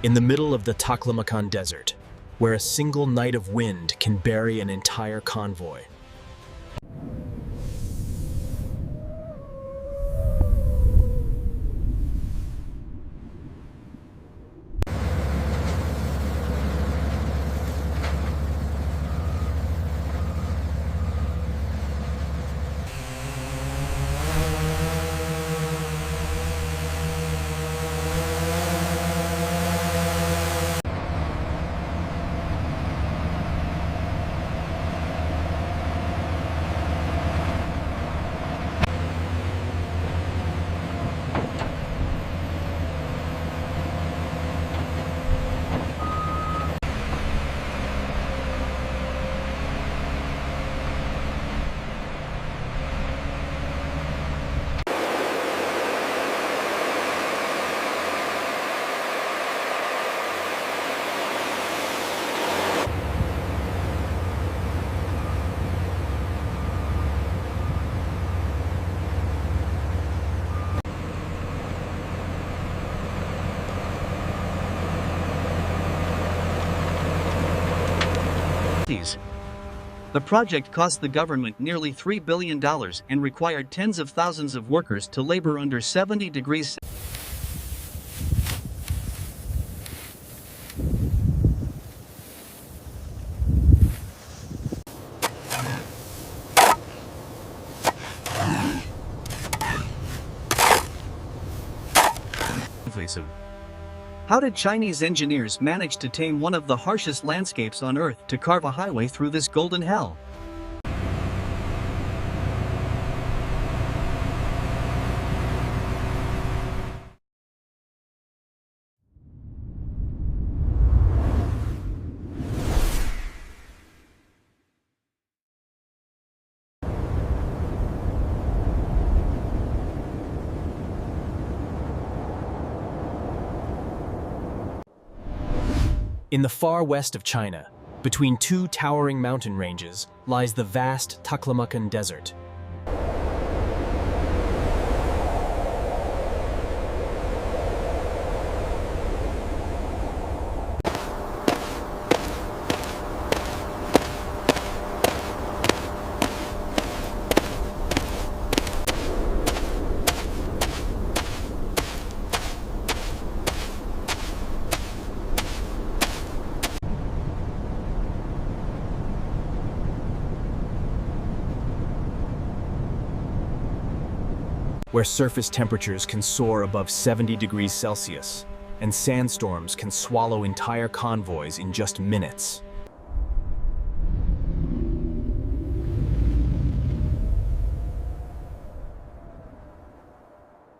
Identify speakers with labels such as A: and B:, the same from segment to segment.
A: in the middle of the Taklamakan Desert, where a single night of wind can bury an entire convoy.
B: The project cost the government nearly $3 billion and required tens of thousands of workers to labor under 70 degrees Celsius. How did Chinese engineers manage to tame one of the harshest landscapes on Earth to carve a highway through this golden hell?
A: In the far west of China, between two towering mountain ranges, lies the vast Taklamakan Desert. Where surface temperatures can soar above 70 degrees Celsius, and sandstorms can swallow entire convoys in just minutes.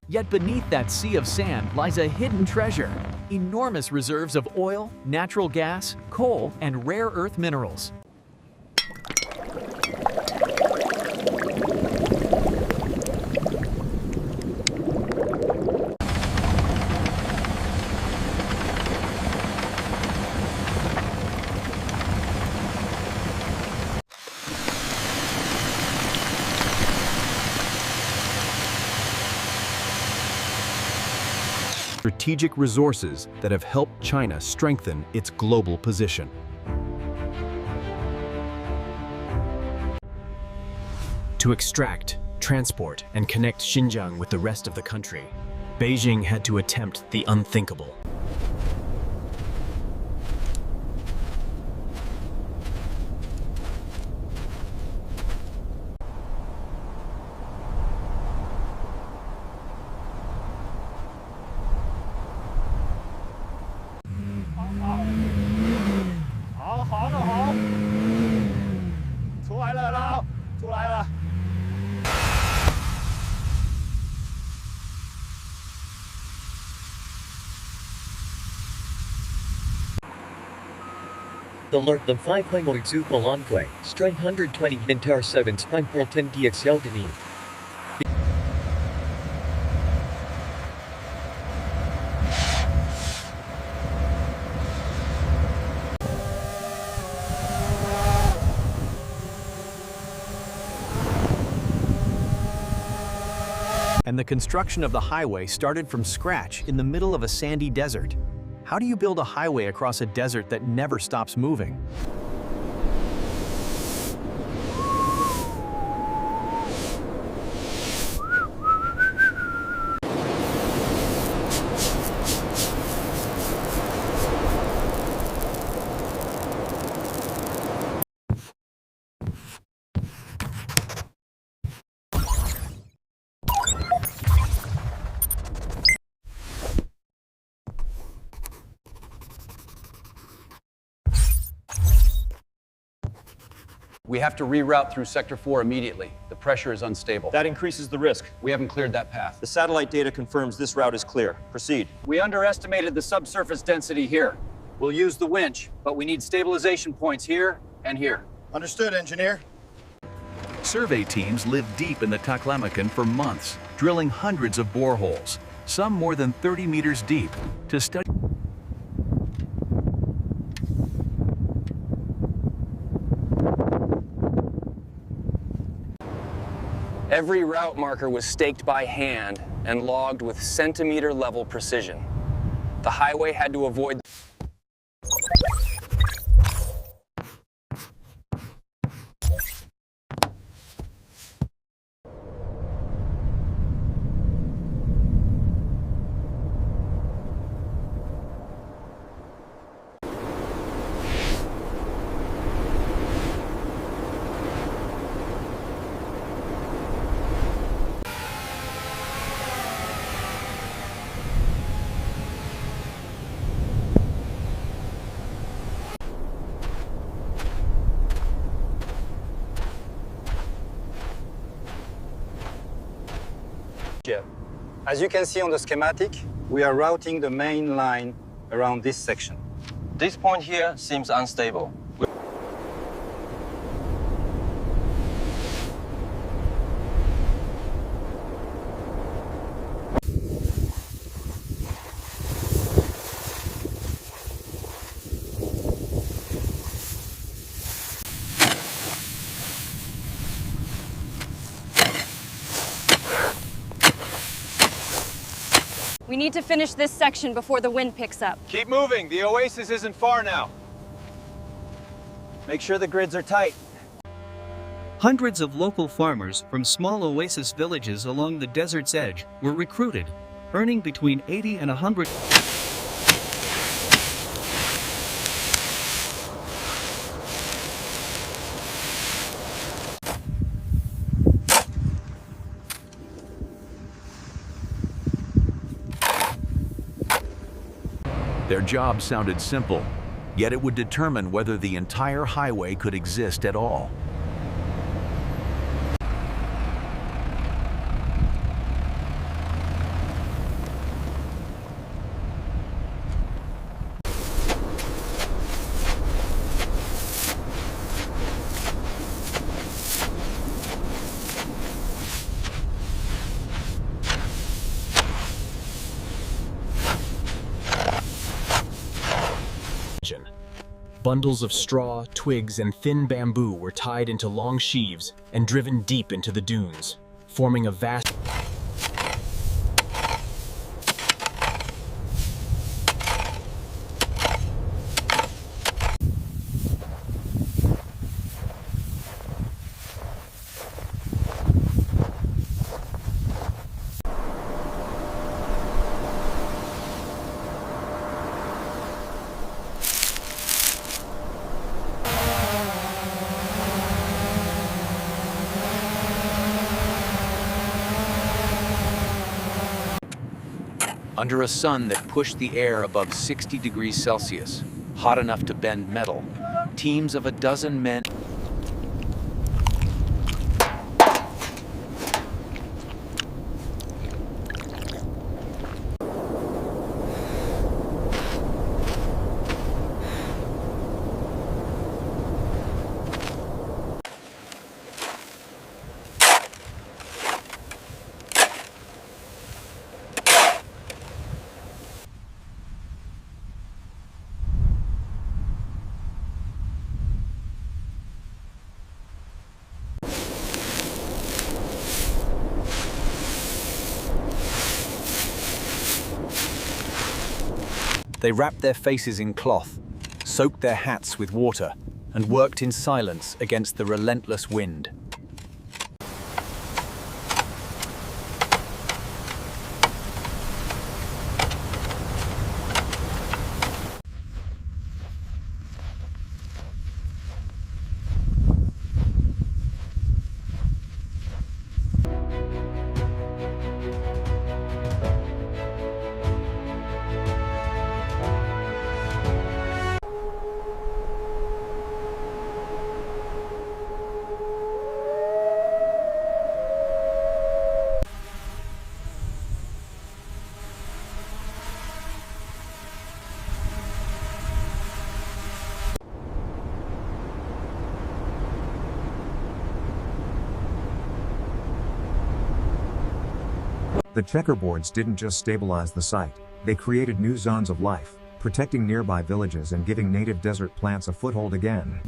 C: Yet beneath that sea of sand lies a hidden treasure: enormous reserves of oil, natural gas, coal, and rare earth minerals.
A: Strategic resources that have helped China strengthen its global position. To extract, transport, and connect Xinjiang with the rest of the country, Beijing had to attempt the unthinkable.
D: The 500km, strength 120 inter 7 10 DXL Dini.
C: And the construction of the highway started from scratch in the middle of a sandy desert. How do you build a highway across a desert that never stops moving?
E: We have to reroute through Sector 4 immediately. The pressure is unstable.
F: That increases the risk.
E: We haven't cleared that path.
F: The satellite data confirms this route is clear. Proceed.
G: We underestimated the subsurface density here. We'll use the winch, but we need stabilization points here and here.
H: Understood, engineer.
I: Survey teams lived deep in the Taklamakan for months, drilling hundreds of boreholes, some more than 30 meters deep, to study.
J: Every route marker was staked by hand and logged with centimeter-level precision. The highway had to avoid
K: As you can see on the schematic, we are routing the main line around this section.
F: This point here seems unstable.
L: We need to finish this section before the wind picks up.
G: Keep moving. The oasis isn't far now.
F: Make sure the grids are tight.
B: Hundreds of local farmers from small oasis villages along the desert's edge were recruited, earning between 80 and 100.
I: Their job sounded simple, yet it would determine whether the entire highway could exist at all.
A: Bundles of straw, twigs, and thin bamboo were tied into long sheaves and driven deep into the dunes, forming a vast...
C: Under a sun that pushed the air above 60 degrees Celsius, hot enough to bend metal, teams of a dozen men
A: They wrapped their faces in cloth, soaked their hats with water, and worked in silence against the relentless wind.
H: The checkerboards didn't just stabilize the site, they created new zones of life, protecting nearby villages and giving native desert plants a foothold again.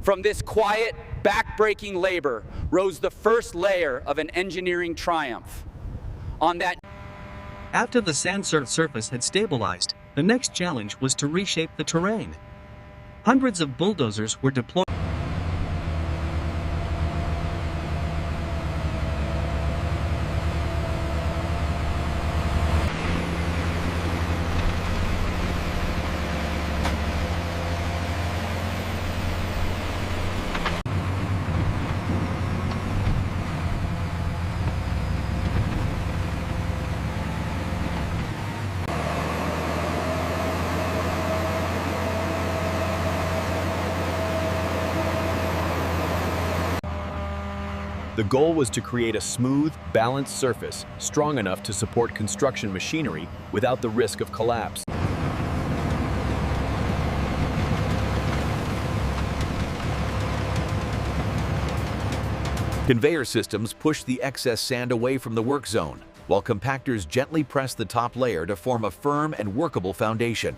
M: From this quiet, back-breaking labor rose the first layer of an engineering triumph. On that
B: After the sand surface had stabilized, the next challenge was to reshape the terrain. Hundreds of bulldozers were deployed.
A: The goal was to create a smooth, balanced surface strong enough to support construction machinery without the risk of collapse.
I: Conveyor systems push the excess sand away from the work zone, while compactors gently press the top layer to form a firm and workable foundation.